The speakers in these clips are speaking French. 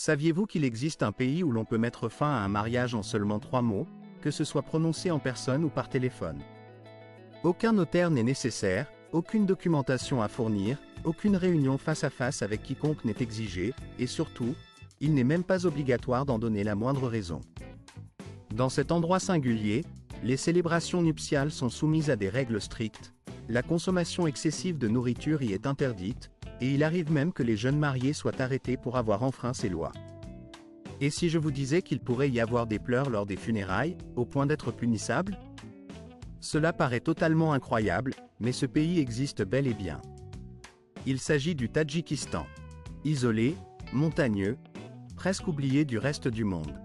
Saviez-vous qu'il existe un pays où l'on peut mettre fin à un mariage en seulement 3 mots, que ce soit prononcé en personne ou par téléphone? Aucun notaire n'est nécessaire, aucune documentation à fournir, aucune réunion face à face avec quiconque n'est exigée, et surtout, il n'est même pas obligatoire d'en donner la moindre raison. Dans cet endroit singulier, les célébrations nuptiales sont soumises à des règles strictes, la consommation excessive de nourriture y est interdite, et il arrive même que les jeunes mariés soient arrêtés pour avoir enfreint ces lois. Et si je vous disais qu'il pourrait y avoir des pleurs lors des funérailles, au point d'être punissables? Cela paraît totalement incroyable, mais ce pays existe bel et bien. Il s'agit du Tadjikistan. Isolé, montagneux, presque oublié du reste du monde.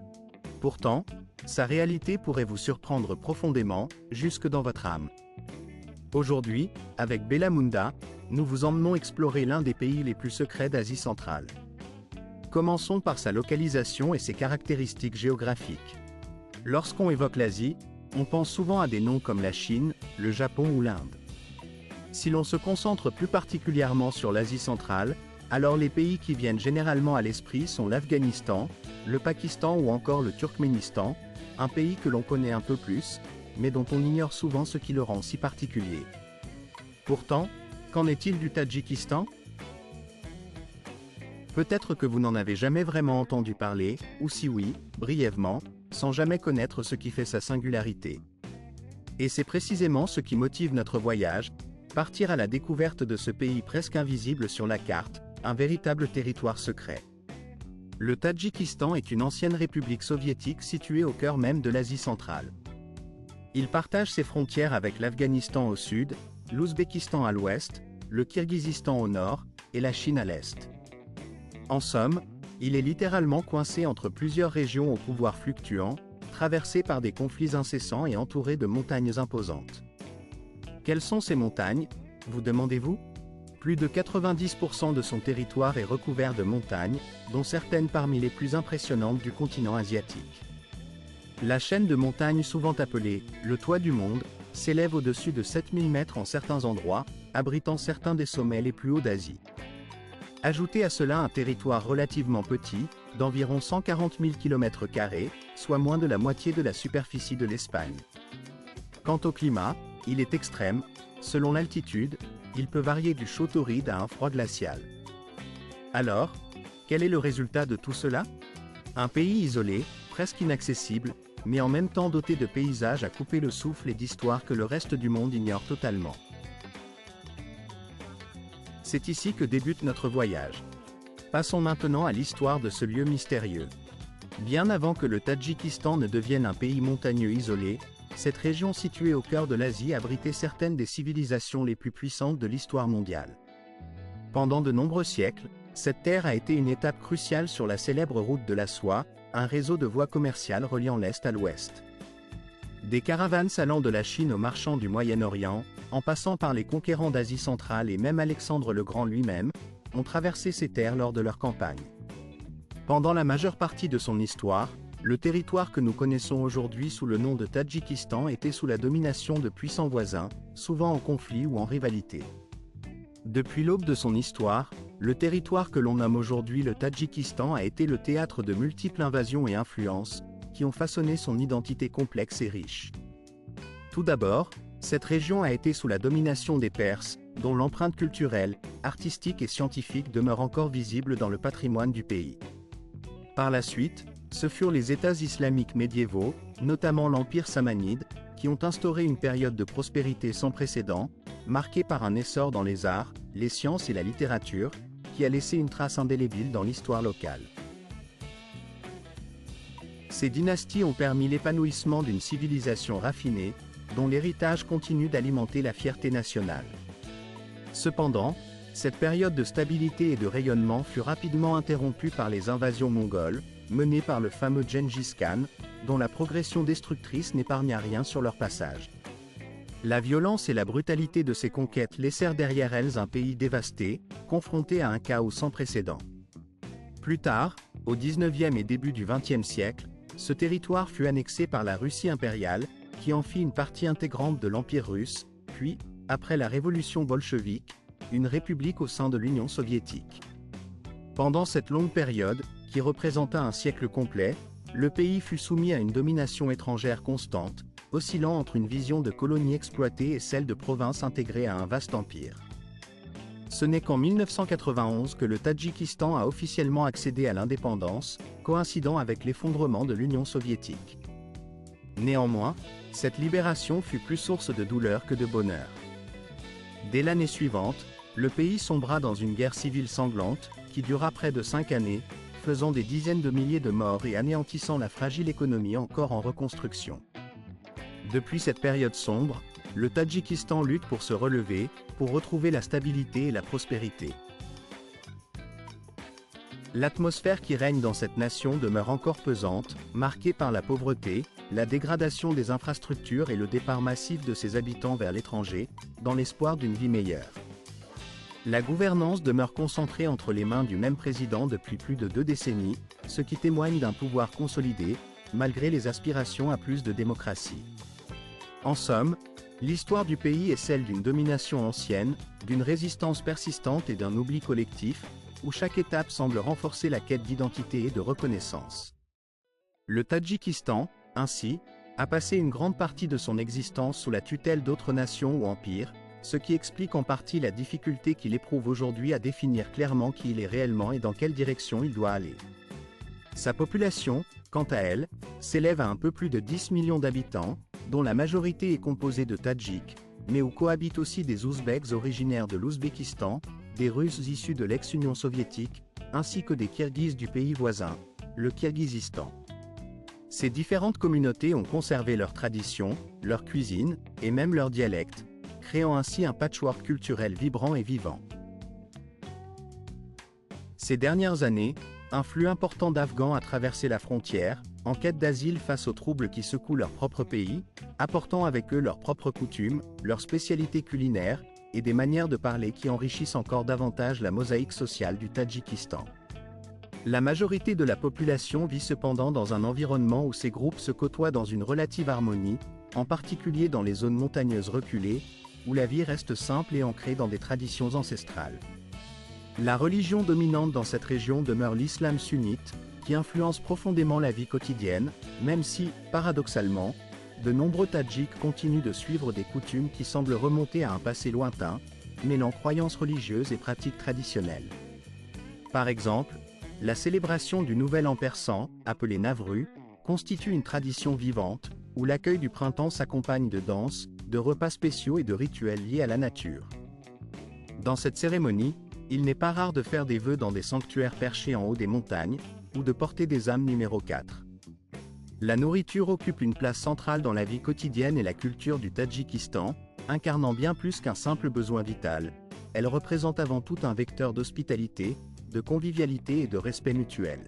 Pourtant, sa réalité pourrait vous surprendre profondément, jusque dans votre âme. Aujourd'hui, avec Bella Munda, nous vous emmenons explorer l'un des pays les plus secrets d'Asie centrale. Commençons par sa localisation et ses caractéristiques géographiques. Lorsqu'on évoque l'Asie, on pense souvent à des noms comme la Chine, le Japon ou l'Inde. Si l'on se concentre plus particulièrement sur l'Asie centrale, alors les pays qui viennent généralement à l'esprit sont l'Afghanistan, le Pakistan ou encore le Turkménistan, un pays que l'on connaît un peu plus, mais dont on ignore souvent ce qui le rend si particulier. Pourtant, qu'en est-il du Tadjikistan? Peut-être que vous n'en avez jamais vraiment entendu parler, ou si oui, brièvement, sans jamais connaître ce qui fait sa singularité. Et c'est précisément ce qui motive notre voyage, partir à la découverte de ce pays presque invisible sur la carte, un véritable territoire secret. Le Tadjikistan est une ancienne république soviétique située au cœur même de l'Asie centrale. Il partage ses frontières avec l'Afghanistan au sud, l'Ouzbékistan à l'ouest, le Kirghizistan au nord, et la Chine à l'est. En somme, il est littéralement coincé entre plusieurs régions au pouvoir fluctuant, traversé par des conflits incessants et entouré de montagnes imposantes. Quelles sont ces montagnes, vous demandez-vous? Plus de 90% de son territoire est recouvert de montagnes, dont certaines parmi les plus impressionnantes du continent asiatique. La chaîne de montagnes souvent appelée « le toit du monde » s'élève au-dessus de 7000 mètres en certains endroits, abritant certains des sommets les plus hauts d'Asie. Ajoutez à cela un territoire relativement petit, d'environ 140 000 km², soit moins de la moitié de la superficie de l'Espagne. Quant au climat, il est extrême, selon l'altitude, il peut varier du chaud torride à un froid glacial. Alors, quel est le résultat de tout cela? Un pays isolé, presque inaccessible, mais en même temps doté de paysages à couper le souffle et d'histoires que le reste du monde ignore totalement. C'est ici que débute notre voyage. Passons maintenant à l'histoire de ce lieu mystérieux. Bien avant que le Tadjikistan ne devienne un pays montagneux isolé, cette région située au cœur de l'Asie abritait certaines des civilisations les plus puissantes de l'histoire mondiale. Pendant de nombreux siècles, cette terre a été une étape cruciale sur la célèbre route de la soie, un réseau de voies commerciales reliant l'Est à l'Ouest. Des caravanes allant de la Chine aux marchands du Moyen-Orient, en passant par les conquérants d'Asie centrale et même Alexandre le Grand lui-même, ont traversé ces terres lors de leur campagne. Pendant la majeure partie de son histoire, le territoire que nous connaissons aujourd'hui sous le nom de Tadjikistan était sous la domination de puissants voisins, souvent en conflit ou en rivalité. Depuis l'aube de son histoire, le territoire que l'on nomme aujourd'hui le Tadjikistan a été le théâtre de multiples invasions et influences, qui ont façonné son identité complexe et riche. Tout d'abord, cette région a été sous la domination des Perses, dont l'empreinte culturelle, artistique et scientifique demeure encore visible dans le patrimoine du pays. Par la suite, ce furent les États islamiques médiévaux, notamment l'Empire samanide, qui ont instauré une période de prospérité sans précédent, marquée par un essor dans les arts, les sciences et la littérature, qui a laissé une trace indélébile dans l'histoire locale. Ces dynasties ont permis l'épanouissement d'une civilisation raffinée, dont l'héritage continue d'alimenter la fierté nationale. Cependant, cette période de stabilité et de rayonnement fut rapidement interrompue par les invasions mongoles, menées par le fameux Gengis Khan, dont la progression destructrice n'épargna rien sur leur passage. La violence et la brutalité de ces conquêtes laissèrent derrière elles un pays dévasté, confronté à un chaos sans précédent. Plus tard, au XIXe et début du XXe siècle, ce territoire fut annexé par la Russie impériale, qui en fit une partie intégrante de l'Empire russe, puis, après la révolution bolchevique, une république au sein de l'Union soviétique. Pendant cette longue période, qui représenta un siècle complet, le pays fut soumis à une domination étrangère constante, oscillant entre une vision de colonie exploitée et celle de province intégrée à un vaste empire. Ce n'est qu'en 1991 que le Tadjikistan a officiellement accédé à l'indépendance, coïncidant avec l'effondrement de l'Union soviétique. Néanmoins, cette libération fut plus source de douleur que de bonheur. Dès l'année suivante, le pays sombra dans une guerre civile sanglante, qui dura près de 5 années, faisant des dizaines de milliers de morts et anéantissant la fragile économie encore en reconstruction. Depuis cette période sombre, le Tadjikistan lutte pour se relever, pour retrouver la stabilité et la prospérité. L'atmosphère qui règne dans cette nation demeure encore pesante, marquée par la pauvreté, la dégradation des infrastructures et le départ massif de ses habitants vers l'étranger, dans l'espoir d'une vie meilleure. La gouvernance demeure concentrée entre les mains du même président depuis plus de 2 décennies, ce qui témoigne d'un pouvoir consolidé, malgré les aspirations à plus de démocratie. En somme, l'histoire du pays est celle d'une domination ancienne, d'une résistance persistante et d'un oubli collectif, où chaque étape semble renforcer la quête d'identité et de reconnaissance. Le Tadjikistan, ainsi, a passé une grande partie de son existence sous la tutelle d'autres nations ou empires, ce qui explique en partie la difficulté qu'il éprouve aujourd'hui à définir clairement qui il est réellement et dans quelle direction il doit aller. Sa population, quant à elle, s'élève à un peu plus de 10 millions d'habitants, dont la majorité est composée de Tadjiks, mais où cohabitent aussi des Ouzbeks originaires de l'Ouzbékistan, des Russes issus de l'ex-Union soviétique, ainsi que des Kirghizes du pays voisin, le Kirghizistan. Ces différentes communautés ont conservé leurs traditions, leur cuisine, et même leurs dialectes, créant ainsi un patchwork culturel vibrant et vivant. Ces dernières années, un flux important d'Afghans a traversé la frontière, en quête d'asile face aux troubles qui secouent leur propre pays, apportant avec eux leurs propres coutumes, leurs spécialités culinaires, et des manières de parler qui enrichissent encore davantage la mosaïque sociale du Tadjikistan. La majorité de la population vit cependant dans un environnement où ces groupes se côtoient dans une relative harmonie, en particulier dans les zones montagneuses reculées, où la vie reste simple et ancrée dans des traditions ancestrales. La religion dominante dans cette région demeure l'islam sunnite, qui influence profondément la vie quotidienne, même si, paradoxalement, de nombreux Tadjiks continuent de suivre des coutumes qui semblent remonter à un passé lointain, mêlant croyances religieuses et pratiques traditionnelles. Par exemple, la célébration du Nouvel An persan, appelé Navru, constitue une tradition vivante, où l'accueil du printemps s'accompagne de danses, de repas spéciaux et de rituels liés à la nature. Dans cette cérémonie, il n'est pas rare de faire des vœux dans des sanctuaires perchés en haut des montagnes, ou de porter des âmes numéro 4. La nourriture occupe une place centrale dans la vie quotidienne et la culture du Tadjikistan, incarnant bien plus qu'un simple besoin vital. Elle représente avant tout un vecteur d'hospitalité, de convivialité et de respect mutuel.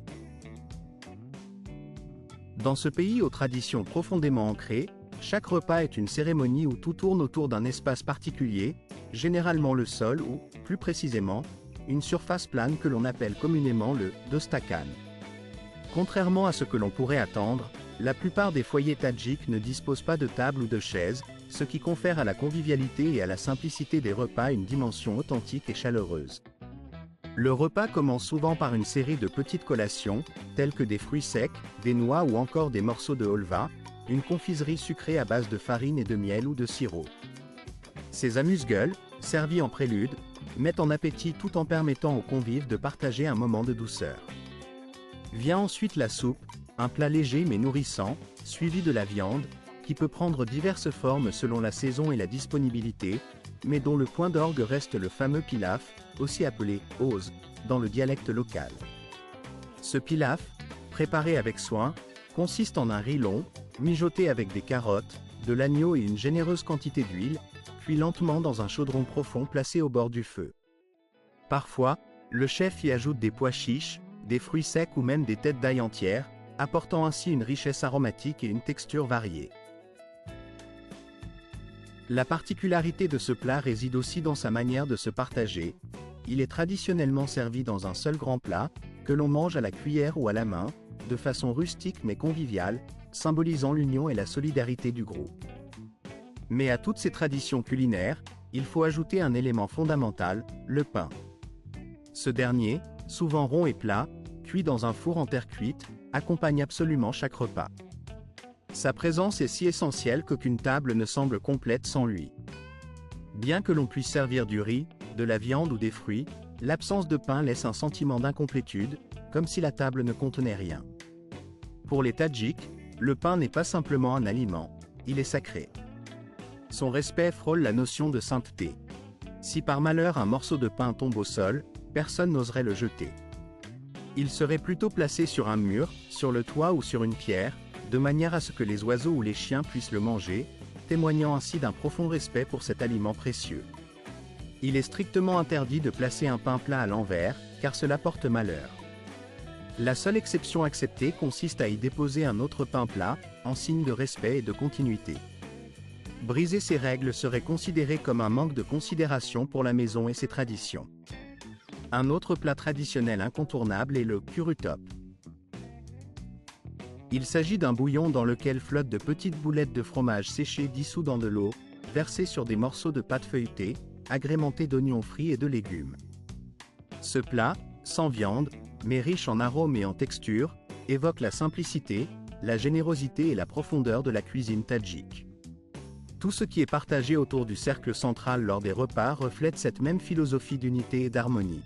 Dans ce pays aux traditions profondément ancrées, chaque repas est une cérémonie où tout tourne autour d'un espace particulier, généralement le sol ou, plus précisément, une surface plane que l'on appelle communément le dostakan. Contrairement à ce que l'on pourrait attendre, la plupart des foyers tadjiks ne disposent pas de table ou de chaises, ce qui confère à la convivialité et à la simplicité des repas une dimension authentique et chaleureuse. Le repas commence souvent par une série de petites collations, telles que des fruits secs, des noix ou encore des morceaux de holva, une confiserie sucrée à base de farine et de miel ou de sirop. Ces amuse-gueules, servis en prélude, mettent en appétit tout en permettant aux convives de partager un moment de douceur. Vient ensuite la soupe, un plat léger mais nourrissant, suivi de la viande, qui peut prendre diverses formes selon la saison et la disponibilité, mais dont le point d'orgue reste le fameux pilaf, aussi appelé « ose » dans le dialecte local. Ce pilaf, préparé avec soin, consiste en un riz long, mijoté avec des carottes, de l'agneau et une généreuse quantité d'huile, cuit lentement dans un chaudron profond placé au bord du feu. Parfois, le chef y ajoute des pois chiches, des fruits secs ou même des têtes d'ail entières, apportant ainsi une richesse aromatique et une texture variée. La particularité de ce plat réside aussi dans sa manière de se partager. Il est traditionnellement servi dans un seul grand plat, que l'on mange à la cuillère ou à la main, de façon rustique mais conviviale, symbolisant l'union et la solidarité du groupe. Mais à toutes ces traditions culinaires, il faut ajouter un élément fondamental, le pain. Ce dernier, souvent rond et plat, cuit dans un four en terre cuite, accompagne absolument chaque repas. Sa présence est si essentielle qu'aucune table ne semble complète sans lui. Bien que l'on puisse servir du riz, de la viande ou des fruits, l'absence de pain laisse un sentiment d'incomplétude, comme si la table ne contenait rien. Pour les Tadjiks, le pain n'est pas simplement un aliment, il est sacré. Son respect frôle la notion de sainteté. Si par malheur un morceau de pain tombe au sol, personne n'oserait le jeter. Il serait plutôt placé sur un mur, sur le toit ou sur une pierre, de manière à ce que les oiseaux ou les chiens puissent le manger, témoignant ainsi d'un profond respect pour cet aliment précieux. Il est strictement interdit de placer un pain plat à l'envers, car cela porte malheur. La seule exception acceptée consiste à y déposer un autre pain plat, en signe de respect et de continuité. Briser ces règles serait considéré comme un manque de considération pour la maison et ses traditions. Un autre plat traditionnel incontournable est le kurutop. Il s'agit d'un bouillon dans lequel flottent de petites boulettes de fromage séché dissous dans de l'eau, versées sur des morceaux de pâte feuilletée, agrémentés d'oignons frits et de légumes. Ce plat, sans viande, mais riche en arômes et en texture, évoque la simplicité, la générosité et la profondeur de la cuisine tadjike. Tout ce qui est partagé autour du cercle central lors des repas reflète cette même philosophie d'unité et d'harmonie.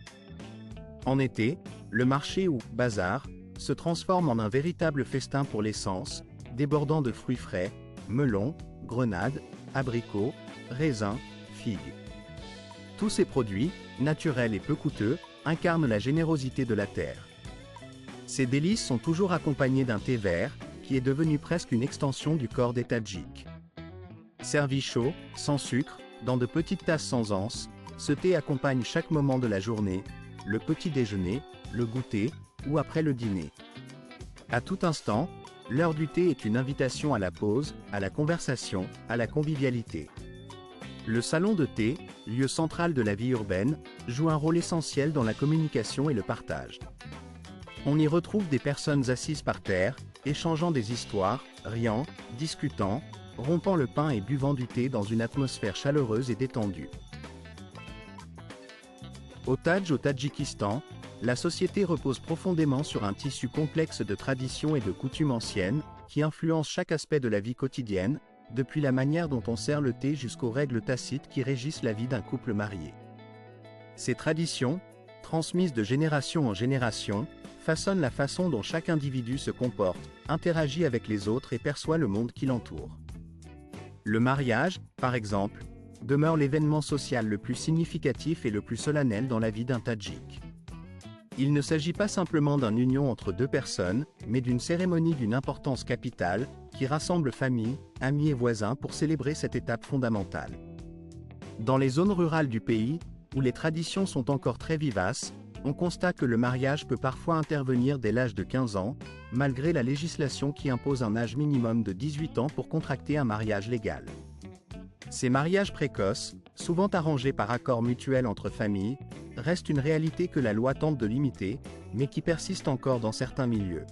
En été, le marché ou bazar se transforme en un véritable festin pour les sens, débordant de fruits frais, melons, grenades, abricots, raisins, figues. Tous ces produits, naturels et peu coûteux, incarnent la générosité de la terre. Ces délices sont toujours accompagnés d'un thé vert, qui est devenu presque une extension du corps des Tadjiks. Servi chaud, sans sucre, dans de petites tasses sans anse, ce thé accompagne chaque moment de la journée, le petit déjeuner, le goûter, ou après le dîner. À tout instant, l'heure du thé est une invitation à la pause, à la conversation, à la convivialité. Le salon de thé, lieu central de la vie urbaine, joue un rôle essentiel dans la communication et le partage. On y retrouve des personnes assises par terre, échangeant des histoires, riant, discutant, rompant le pain et buvant du thé dans une atmosphère chaleureuse et détendue. Au Tadjikistan, la société repose profondément sur un tissu complexe de traditions et de coutumes anciennes, qui influencent chaque aspect de la vie quotidienne, depuis la manière dont on sert le thé jusqu'aux règles tacites qui régissent la vie d'un couple marié. Ces traditions, transmises de génération en génération, façonnent la façon dont chaque individu se comporte, interagit avec les autres et perçoit le monde qui l'entoure. Le mariage, par exemple, demeure l'événement social le plus significatif et le plus solennel dans la vie d'un Tadjik. Il ne s'agit pas simplement d'une union entre deux personnes, mais d'une cérémonie d'une importance capitale, qui rassemble famille, amis et voisins pour célébrer cette étape fondamentale. Dans les zones rurales du pays, où les traditions sont encore très vivaces, on constate que le mariage peut parfois intervenir dès l'âge de 15 ans, malgré la législation qui impose un âge minimum de 18 ans pour contracter un mariage légal. Ces mariages précoces, souvent arrangés par accord mutuel entre familles, restent une réalité que la loi tente de limiter, mais qui persiste encore dans certains milieux.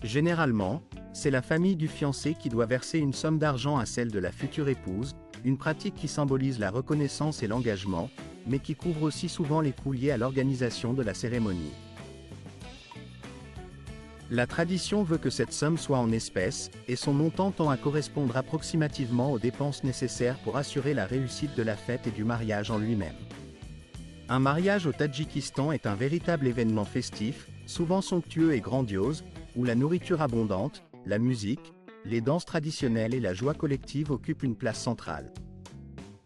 Généralement, c'est la famille du fiancé qui doit verser une somme d'argent à celle de la future épouse, une pratique qui symbolise la reconnaissance et l'engagement, mais qui couvre aussi souvent les coûts liés à l'organisation de la cérémonie. La tradition veut que cette somme soit en espèces, et son montant tend à correspondre approximativement aux dépenses nécessaires pour assurer la réussite de la fête et du mariage en lui-même. Un mariage au Tadjikistan est un véritable événement festif, souvent somptueux et grandiose, où la nourriture abondante, la musique, les danses traditionnelles et la joie collective occupent une place centrale.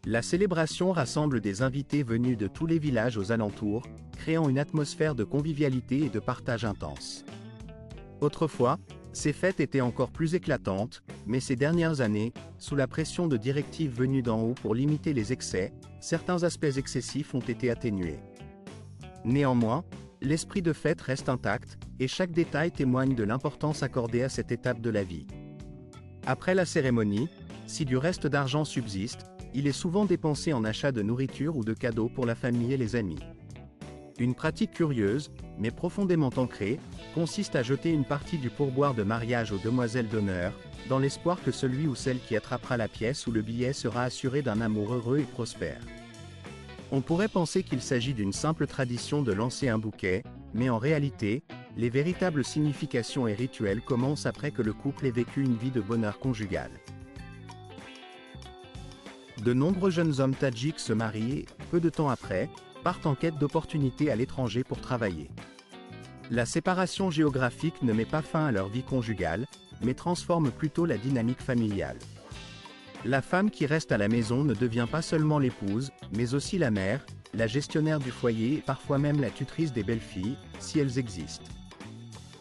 La célébration rassemble des invités venus de tous les villages aux alentours, créant une atmosphère de convivialité et de partage intense. Autrefois, ces fêtes étaient encore plus éclatantes, mais ces dernières années, sous la pression de directives venues d'en haut pour limiter les excès, certains aspects excessifs ont été atténués. Néanmoins, l'esprit de fête reste intact, et chaque détail témoigne de l'importance accordée à cette étape de la vie. Après la cérémonie, si du reste d'argent subsiste, il est souvent dépensé en achat de nourriture ou de cadeaux pour la famille et les amis. Une pratique curieuse, mais profondément ancrée, consiste à jeter une partie du pourboire de mariage aux demoiselles d'honneur, dans l'espoir que celui ou celle qui attrapera la pièce ou le billet sera assuré d'un amour heureux et prospère. On pourrait penser qu'il s'agit d'une simple tradition de lancer un bouquet, mais en réalité, les véritables significations et rituels commencent après que le couple ait vécu une vie de bonheur conjugal. De nombreux jeunes hommes tadjiks se marient et, peu de temps après, partent en quête d'opportunités à l'étranger pour travailler. La séparation géographique ne met pas fin à leur vie conjugale, mais transforme plutôt la dynamique familiale. La femme qui reste à la maison ne devient pas seulement l'épouse, mais aussi la mère, la gestionnaire du foyer et parfois même la tutrice des belles-filles, si elles existent.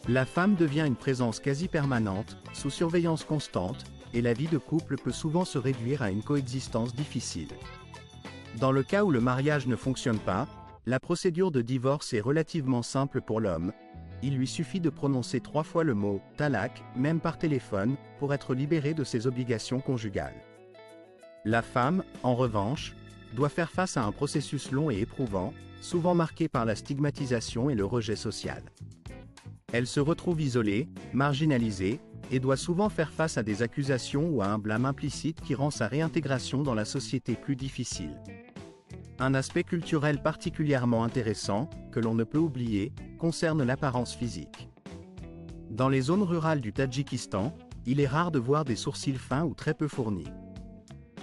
La femme devient une présence quasi permanente, sous surveillance constante, et la vie de couple peut souvent se réduire à une coexistence difficile. Dans le cas où le mariage ne fonctionne pas, la procédure de divorce est relativement simple pour l'homme. Il lui suffit de prononcer 3 fois le mot « talak », même par téléphone, pour être libéré de ses obligations conjugales. La femme, en revanche, doit faire face à un processus long et éprouvant, souvent marqué par la stigmatisation et le rejet social. Elle se retrouve isolée, marginalisée, et doit souvent faire face à des accusations ou à un blâme implicite qui rend sa réintégration dans la société plus difficile. Un aspect culturel particulièrement intéressant, que l'on ne peut oublier, concerne l'apparence physique. Dans les zones rurales du Tadjikistan, il est rare de voir des sourcils fins ou très peu fournis.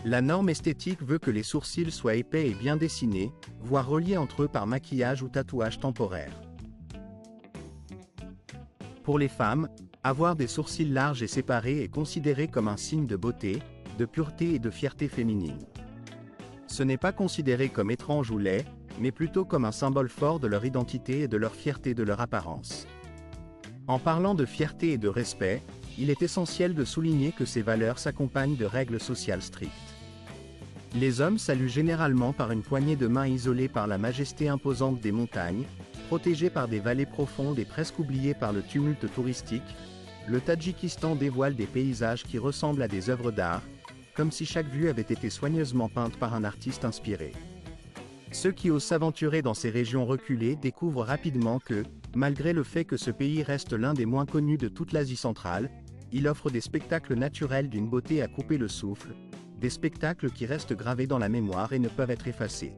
La norme esthétique veut que les sourcils soient épais et bien dessinés, voire reliés entre eux par maquillage ou tatouage temporaire. Pour les femmes, avoir des sourcils larges et séparés est considéré comme un signe de beauté, de pureté et de fierté féminine. Ce n'est pas considéré comme étrange ou laid, mais plutôt comme un symbole fort de leur identité et de leur fierté de leur apparence. En parlant de fierté et de respect, il est essentiel de souligner que ces valeurs s'accompagnent de règles sociales strictes. Les hommes saluent généralement par une poignée de main isolée par la majesté imposante des montagnes, protégée par des vallées profondes et presque oubliée par le tumulte touristique. Le Tadjikistan dévoile des paysages qui ressemblent à des œuvres d'art, comme si chaque vue avait été soigneusement peinte par un artiste inspiré. Ceux qui osent s'aventurer dans ces régions reculées découvrent rapidement que, malgré le fait que ce pays reste l'un des moins connus de toute l'Asie centrale, il offre des spectacles naturels d'une beauté à couper le souffle, des spectacles qui restent gravés dans la mémoire et ne peuvent être effacés.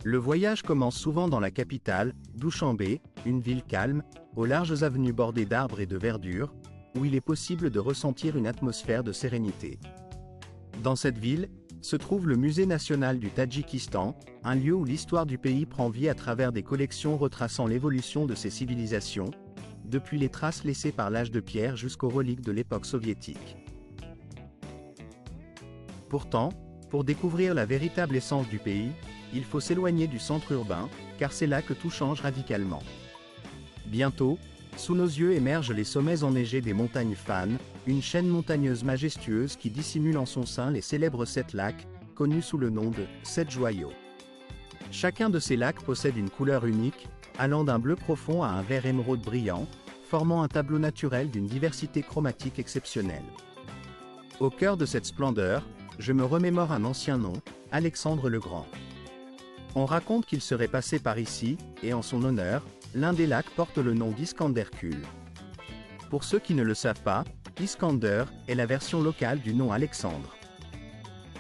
Le voyage commence souvent dans la capitale, Dushanbe, une ville calme, aux larges avenues bordées d'arbres et de verdure, où il est possible de ressentir une atmosphère de sérénité. Dans cette ville, se trouve le Musée national du Tadjikistan, un lieu où l'histoire du pays prend vie à travers des collections retraçant l'évolution de ses civilisations, depuis les traces laissées par l'âge de pierre jusqu'aux reliques de l'époque soviétique. Pourtant, pour découvrir la véritable essence du pays, il faut s'éloigner du centre urbain, car c'est là que tout change radicalement. Bientôt, sous nos yeux émergent les sommets enneigés des montagnes Fan, une chaîne montagneuse majestueuse qui dissimule en son sein les célèbres 7 lacs, connus sous le nom de 7 joyaux. Chacun de ces lacs possède une couleur unique, allant d'un bleu profond à un vert émeraude brillant, formant un tableau naturel d'une diversité chromatique exceptionnelle. Au cœur de cette splendeur, je me remémore un ancien nom, Alexandre le Grand. On raconte qu'il serait passé par ici, et en son honneur, l'un des lacs porte le nom d'Iskanderkul. Pour ceux qui ne le savent pas, Iskander est la version locale du nom Alexandre.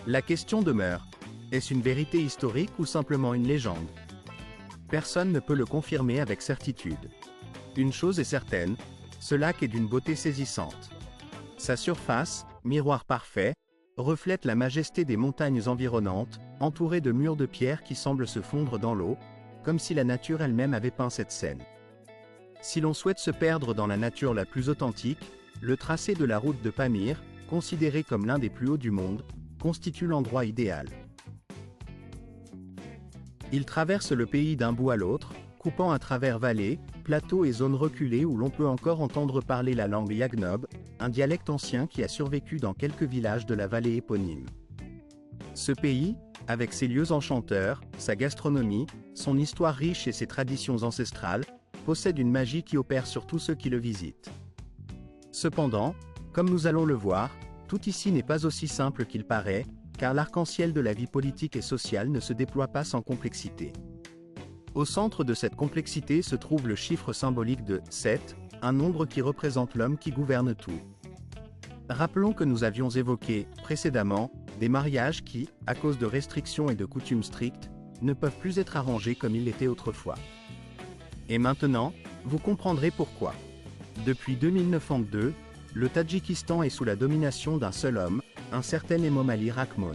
La question demeure, est-ce une vérité historique ou simplement une légende? Personne ne peut le confirmer avec certitude. Une chose est certaine, ce lac est d'une beauté saisissante. Sa surface, miroir parfait, reflète la majesté des montagnes environnantes, entourées de murs de pierre qui semblent se fondre dans l'eau, comme si la nature elle-même avait peint cette scène. Si l'on souhaite se perdre dans la nature la plus authentique, le tracé de la route de Pamir, considéré comme l'un des plus hauts du monde, constitue l'endroit idéal. Il traverse le pays d'un bout à l'autre, coupant à travers vallées, plateaux et zones reculées où l'on peut encore entendre parler la langue Yagnob, un dialecte ancien qui a survécu dans quelques villages de la vallée éponyme. Ce pays, avec ses lieux enchanteurs, sa gastronomie, son histoire riche et ses traditions ancestrales, possède une magie qui opère sur tous ceux qui le visitent. Cependant, comme nous allons le voir, tout ici n'est pas aussi simple qu'il paraît, car l'arc-en-ciel de la vie politique et sociale ne se déploie pas sans complexité. Au centre de cette complexité se trouve le chiffre symbolique de 7, un nombre qui représente l'homme qui gouverne tout. Rappelons que nous avions évoqué, précédemment, des mariages qui, à cause de restrictions et de coutumes strictes, ne peuvent plus être arrangés comme ils l'étaient autrefois. Et maintenant, Vous comprendrez pourquoi. Depuis 2092, le Tadjikistan est sous la domination d'un seul homme, un certain Emomali Rahmon.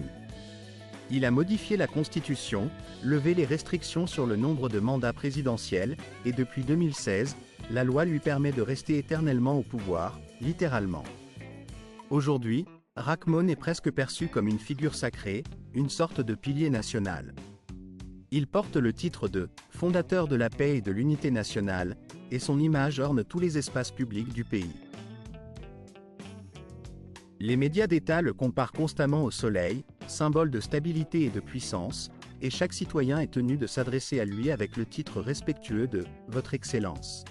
Il a modifié la constitution, levé les restrictions sur le nombre de mandats présidentiels, et depuis 2016, la loi lui permet de rester éternellement au pouvoir, littéralement. Aujourd'hui, Rahmon est presque perçu comme une figure sacrée, une sorte de pilier national. Il porte le titre de « fondateur de la paix et de l'unité nationale » et son image orne tous les espaces publics du pays. Les médias d'État le comparent constamment au soleil, symbole de stabilité et de puissance, et chaque citoyen est tenu de s'adresser à lui avec le titre respectueux de « Votre Excellence ».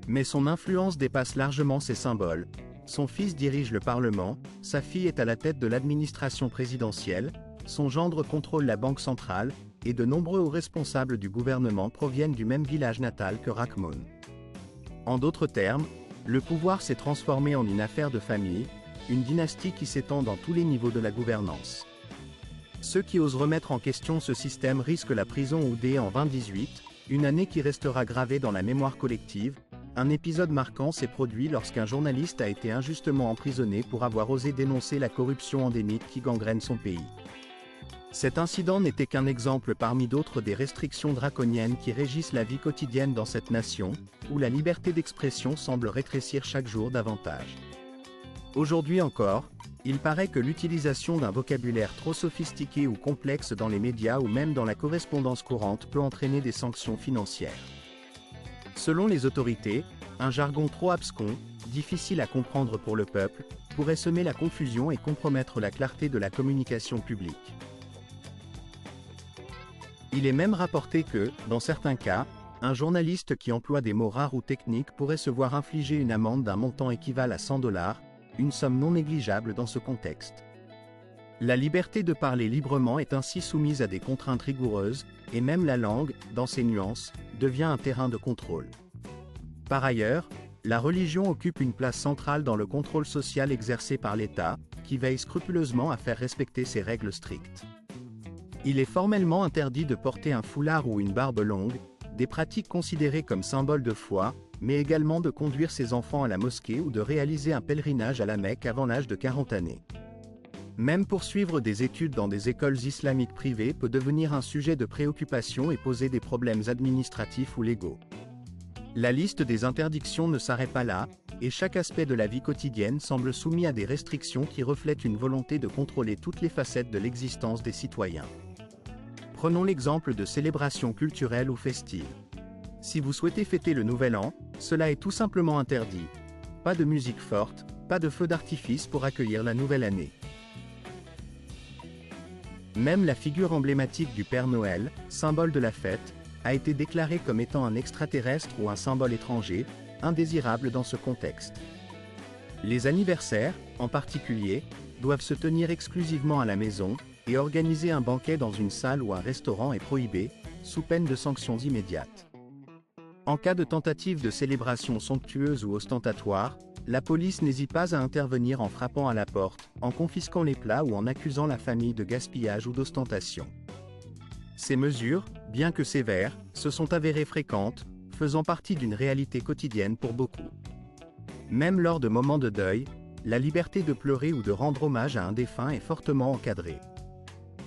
Mais son influence dépasse largement ces symboles. Son fils dirige le Parlement, sa fille est à la tête de l'administration présidentielle, son gendre contrôle la Banque centrale, et de nombreux hauts responsables du gouvernement proviennent du même village natal que Rahmon. En d'autres termes, le pouvoir s'est transformé en une affaire de famille, une dynastie qui s'étend dans tous les niveaux de la gouvernance. Ceux qui osent remettre en question ce système risquent la prison ou dé en 2018, une année qui restera gravée dans la mémoire collective. Un épisode marquant s'est produit lorsqu'un journaliste a été injustement emprisonné pour avoir osé dénoncer la corruption endémique qui gangrène son pays. Cet incident n'était qu'un exemple parmi d'autres des restrictions draconiennes qui régissent la vie quotidienne dans cette nation, où la liberté d'expression semble rétrécir chaque jour davantage. Aujourd'hui encore, il paraît que l'utilisation d'un vocabulaire trop sophistiqué ou complexe dans les médias ou même dans la correspondance courante peut entraîner des sanctions financières. Selon les autorités, un jargon trop abscon, difficile à comprendre pour le peuple, pourrait semer la confusion et compromettre la clarté de la communication publique. Il est même rapporté que, dans certains cas, un journaliste qui emploie des mots rares ou techniques pourrait se voir infliger une amende d'un montant équivalent à 100 $, une somme non négligeable dans ce contexte. La liberté de parler librement est ainsi soumise à des contraintes rigoureuses, et même la langue, dans ses nuances, devient un terrain de contrôle. Par ailleurs, la religion occupe une place centrale dans le contrôle social exercé par l'État, qui veille scrupuleusement à faire respecter ces règles strictes. Il est formellement interdit de porter un foulard ou une barbe longue, des pratiques considérées comme symboles de foi, mais également de conduire ses enfants à la mosquée ou de réaliser un pèlerinage à la Mecque avant l'âge de 40 années. Même poursuivre des études dans des écoles islamiques privées peut devenir un sujet de préoccupation et poser des problèmes administratifs ou légaux. La liste des interdictions ne s'arrête pas là, et chaque aspect de la vie quotidienne semble soumis à des restrictions qui reflètent une volonté de contrôler toutes les facettes de l'existence des citoyens. Prenons l'exemple de célébrations culturelles ou festives. Si vous souhaitez fêter le Nouvel An, cela est tout simplement interdit. Pas de musique forte, pas de feux d'artifice pour accueillir la nouvelle année. Même la figure emblématique du Père Noël, symbole de la fête, a été déclarée comme étant un extraterrestre ou un symbole étranger, indésirable dans ce contexte. Les anniversaires, en particulier, doivent se tenir exclusivement à la maison, et organiser un banquet dans une salle ou un restaurant est prohibé, sous peine de sanctions immédiates. En cas de tentative de célébration somptueuse ou ostentatoire, la police n'hésite pas à intervenir en frappant à la porte, en confisquant les plats ou en accusant la famille de gaspillage ou d'ostentation. Ces mesures, bien que sévères, se sont avérées fréquentes, faisant partie d'une réalité quotidienne pour beaucoup. Même lors de moments de deuil, la liberté de pleurer ou de rendre hommage à un défunt est fortement encadrée.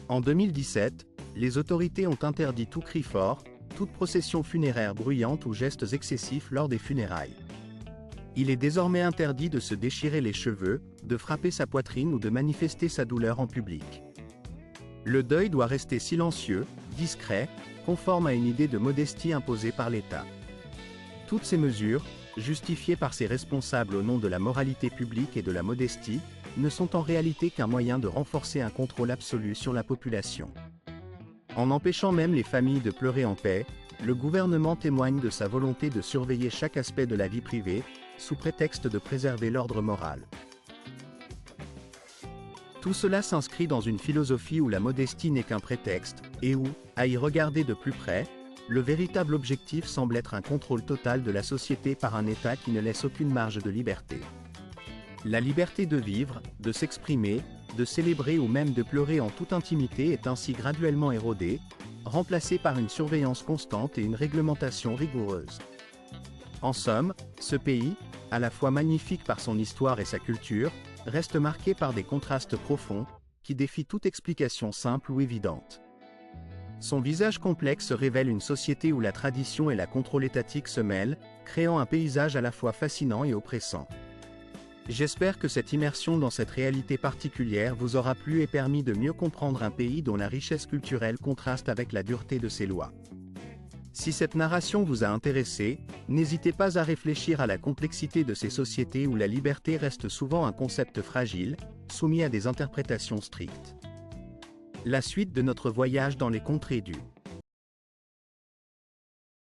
En 2017, les autorités ont interdit tout cri fort, toute procession funéraire bruyante ou gestes excessifs lors des funérailles. Il est désormais interdit de se déchirer les cheveux, de frapper sa poitrine ou de manifester sa douleur en public. Le deuil doit rester silencieux, discret, conforme à une idée de modestie imposée par l'État. Toutes ces mesures, justifiées par ses responsables au nom de la moralité publique et de la modestie, ne sont en réalité qu'un moyen de renforcer un contrôle absolu sur la population. En empêchant même les familles de pleurer en paix, le gouvernement témoigne de sa volonté de surveiller chaque aspect de la vie privée, sous prétexte de préserver l'ordre moral. Tout cela s'inscrit dans une philosophie où la modestie n'est qu'un prétexte, et où, à y regarder de plus près, le véritable objectif semble être un contrôle total de la société par un État qui ne laisse aucune marge de liberté. La liberté de vivre, de s'exprimer, de célébrer ou même de pleurer en toute intimité est ainsi graduellement érodée, remplacée par une surveillance constante et une réglementation rigoureuse. En somme, ce pays, à la fois magnifique par son histoire et sa culture, reste marqué par des contrastes profonds, qui défient toute explication simple ou évidente. Son visage complexe révèle une société où la tradition et la contrôle étatique se mêlent, créant un paysage à la fois fascinant et oppressant. J'espère que cette immersion dans cette réalité particulière vous aura plu et permis de mieux comprendre un pays dont la richesse culturelle contraste avec la dureté de ses lois. Si cette narration vous a intéressé, n'hésitez pas à réfléchir à la complexité de ces sociétés où la liberté reste souvent un concept fragile, soumis à des interprétations strictes. La suite de notre voyage dans les contrées du